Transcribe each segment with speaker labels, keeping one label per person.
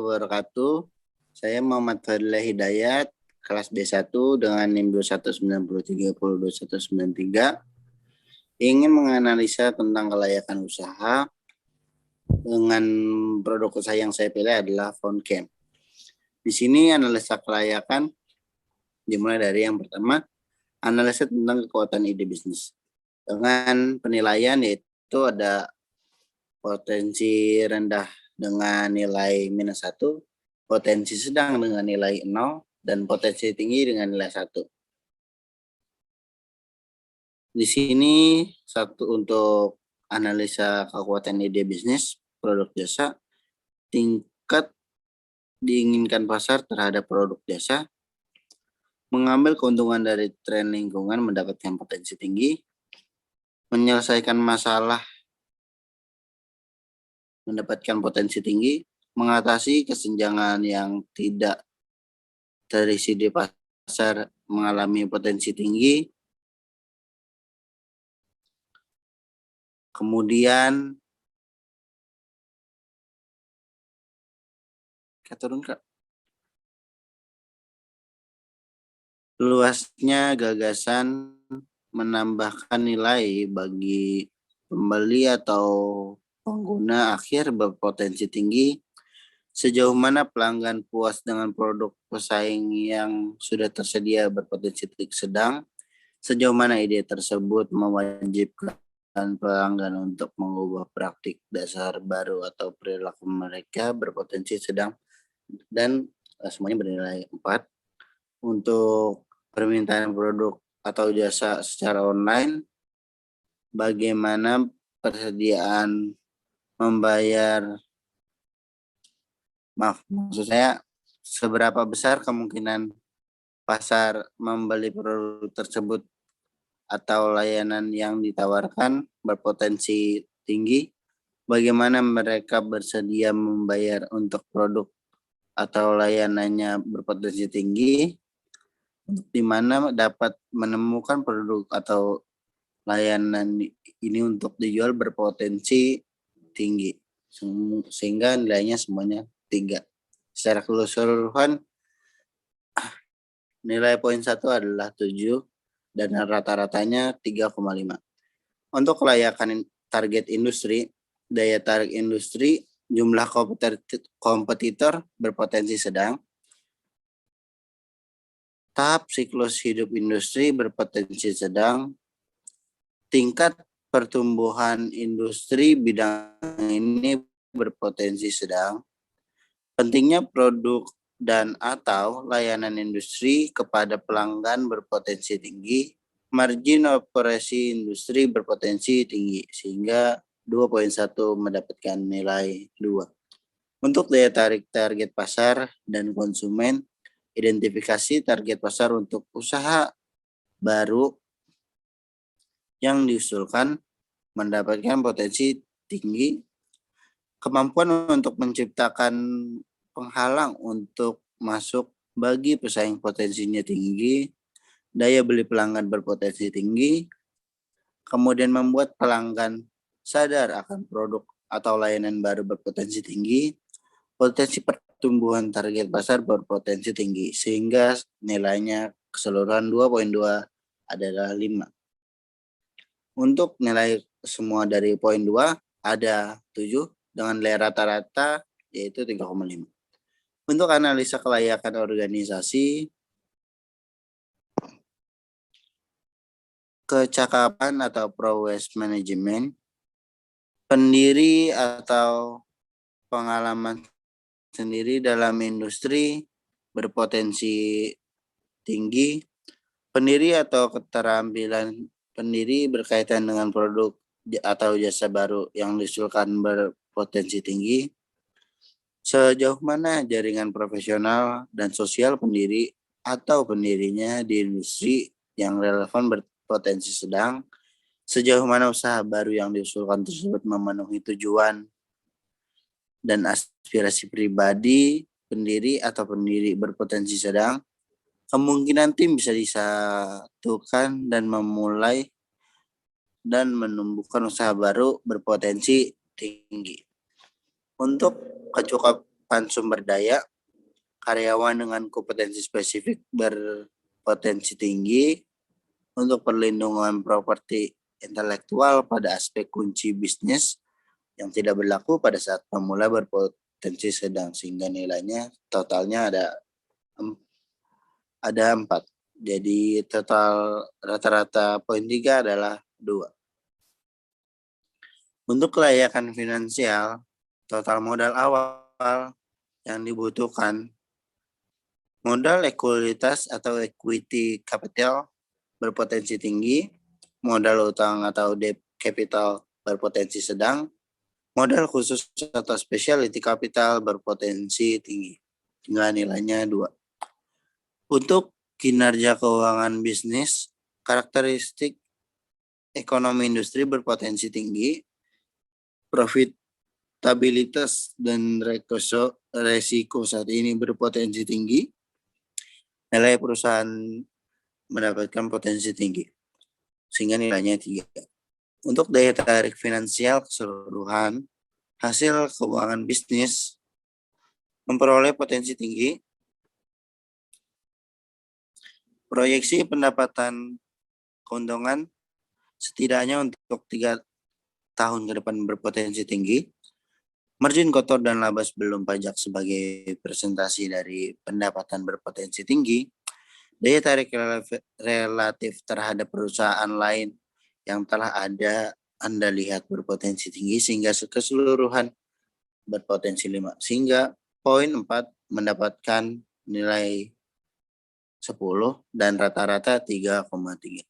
Speaker 1: Wabarakatuh. Saya Muhammad Fadila Hidayat, kelas D1 dengan NIM 2193.2193, ingin menganalisa tentang kelayakan usaha dengan produk usaha yang saya pilih adalah Foundcam. Di sini analisa kelayakan dimulai dari yang pertama, analisa tentang kekuatan ide bisnis. Dengan penilaian yaitu ada potensi rendah dengan nilai -1, potensi sedang dengan nilai 0, dan potensi tinggi dengan nilai 1. Di sini satu untuk analisa kekuatan ide bisnis, produk jasa, tingkat diinginkan pasar terhadap produk jasa, mengambil keuntungan dari tren lingkungan mendapatkan potensi tinggi, menyelesaikan masalah mendapatkan potensi tinggi, mengatasi kesenjangan yang tidak terisi di pasar mengalami potensi tinggi, kemudian luasnya gagasan menambahkan nilai bagi pembeli atau pengguna akhir berpotensi tinggi, sejauh mana pelanggan puas dengan produk pesaing yang sudah tersedia berpotensi sedang, sejauh mana ide tersebut mewajibkan pelanggan untuk mengubah praktik dasar baru atau perilaku mereka berpotensi sedang, dan semuanya bernilai 4. Untuk permintaan produk atau jasa secara online, bagaimana persediaan membayar, maksud saya seberapa besar kemungkinan pasar membeli produk tersebut atau layanan yang ditawarkan berpotensi tinggi, bagaimana mereka bersedia membayar untuk produk atau layanannya berpotensi tinggi, di mana dapat menemukan produk atau layanan ini untuk dijual berpotensi tinggi, sehingga nilainya semuanya 3. Secara keseluruhan, nilai poin 1 adalah 7 dan rata-ratanya 3,5. Untuk kelayakan target industri, daya tarik industri, jumlah kompetitor berpotensi sedang, tahap siklus hidup industri berpotensi sedang, tingkat pertumbuhan industri bidang ini berpotensi sedang, pentingnya produk dan atau layanan industri kepada pelanggan berpotensi tinggi, margin operasi industri berpotensi tinggi, sehingga 2.1 mendapatkan nilai 2. Untuk daya tarik target pasar dan konsumen, identifikasi target pasar untuk usaha baru yang diusulkan mendapatkan potensi tinggi, kemampuan untuk menciptakan penghalang untuk masuk bagi pesaing potensinya tinggi, daya beli pelanggan berpotensi tinggi, kemudian membuat pelanggan sadar akan produk atau layanan baru berpotensi tinggi, potensi pertumbuhan target pasar berpotensi tinggi, sehingga nilainya keseluruhan 2.2 adalah 5. Untuk nilai semua dari poin 2 ada 7 dengan nilai rata-rata yaitu 3,5. Untuk analisa kelayakan organisasi, kecakapan atau prowess management, pendiri atau pengalaman sendiri dalam industri berpotensi tinggi, pendiri atau keterampilan pendiri berkaitan dengan produk atau jasa baru yang diusulkan berpotensi tinggi, sejauh mana jaringan profesional dan sosial pendiri atau pendirinya di industri yang relevan berpotensi sedang, sejauh mana usaha baru yang diusulkan tersebut memenuhi tujuan dan aspirasi pribadi pendiri atau pendiri berpotensi sedang, kemungkinan tim bisa disatukan dan memulai dan menumbuhkan usaha baru berpotensi tinggi. Untuk penyiapan sumber daya, karyawan dengan kompetensi spesifik berpotensi tinggi, untuk perlindungan properti intelektual pada aspek kunci bisnis yang tidak berlaku pada saat pemula berpotensi sedang, sehingga nilainya totalnya ada 4. Jadi total rata-rata poin 3 adalah 2. Untuk kelayakan finansial, total modal awal yang dibutuhkan, modal ekuitas atau equity capital berpotensi tinggi, modal utang atau debt capital berpotensi sedang, modal khusus atau specialty capital berpotensi tinggi. Hingga nilainya 2. Untuk kinerja keuangan bisnis, karakteristik ekonomi industri berpotensi tinggi, profitabilitas dan resiko saat ini berpotensi tinggi, nilai perusahaan mendapatkan potensi tinggi, sehingga nilainya 3. Untuk daya tarik finansial keseluruhan, hasil keuangan bisnis memperoleh potensi tinggi, proyeksi pendapatan keuntungan setidaknya untuk 3 tahun ke depan berpotensi tinggi, margin kotor dan laba sebelum pajak sebagai presentasi dari pendapatan berpotensi tinggi, daya tarik relatif terhadap perusahaan lain yang telah ada Anda lihat berpotensi tinggi, sehingga keseluruhan berpotensi 5. Sehingga poin 4 mendapatkan nilai 10 dan rata-rata 3,3.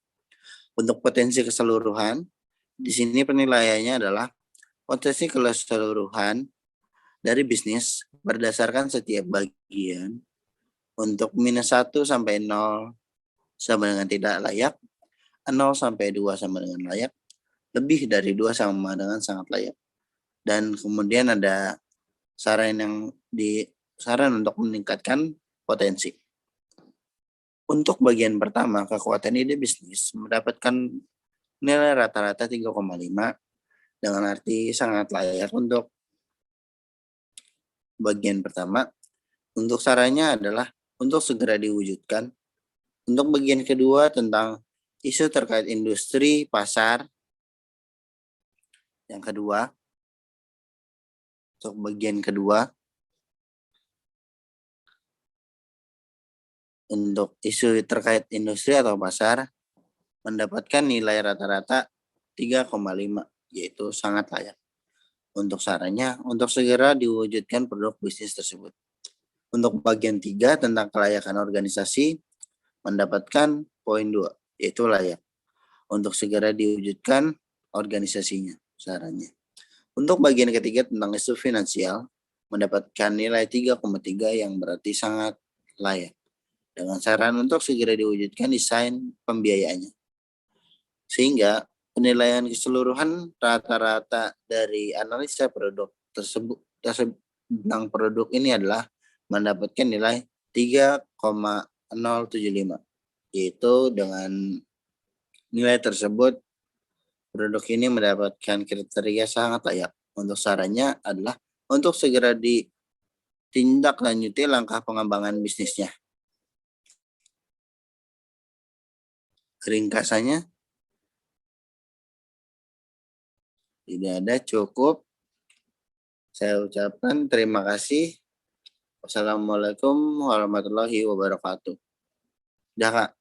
Speaker 1: Untuk potensi keseluruhan, di sini penilaiannya adalah potensi keseluruhan dari bisnis berdasarkan setiap bagian untuk -1 sampai 0 sama dengan tidak layak, 0 sampai 2 sama dengan layak, lebih dari 2 sama dengan sangat layak. Dan kemudian ada saran untuk meningkatkan potensi. Untuk bagian pertama, kekuatan ide bisnis mendapatkan nilai rata-rata 3,5 dengan arti sangat layak untuk bagian pertama. Untuk sarannya adalah untuk segera diwujudkan. Untuk bagian kedua tentang isu terkait industri, pasar. Yang kedua, untuk bagian kedua, untuk isu terkait industri atau pasar mendapatkan nilai rata-rata 3,5, yaitu sangat layak. Untuk sarannya, untuk segera diwujudkan produk bisnis tersebut. Untuk bagian 3 tentang kelayakan organisasi mendapatkan poin 2, yaitu layak. Untuk segera diwujudkan organisasinya, sarannya. Untuk bagian ketiga tentang isu finansial mendapatkan nilai 3,3 yang berarti sangat layak. Dengan saran untuk segera diwujudkan desain pembiayaannya. Sehingga penilaian keseluruhan rata-rata dari analisa produk tersebut tentang produk ini adalah mendapatkan nilai 3,075, yaitu dengan nilai tersebut produk ini mendapatkan kriteria sangat layak. Untuk sarannya adalah untuk segera ditindaklanjuti langkah pengembangan bisnisnya. Ringkasannya tidak ada, cukup. Saya ucapkan terima kasih. Wassalamualaikum warahmatullahi wabarakatuh. Dah, Kak.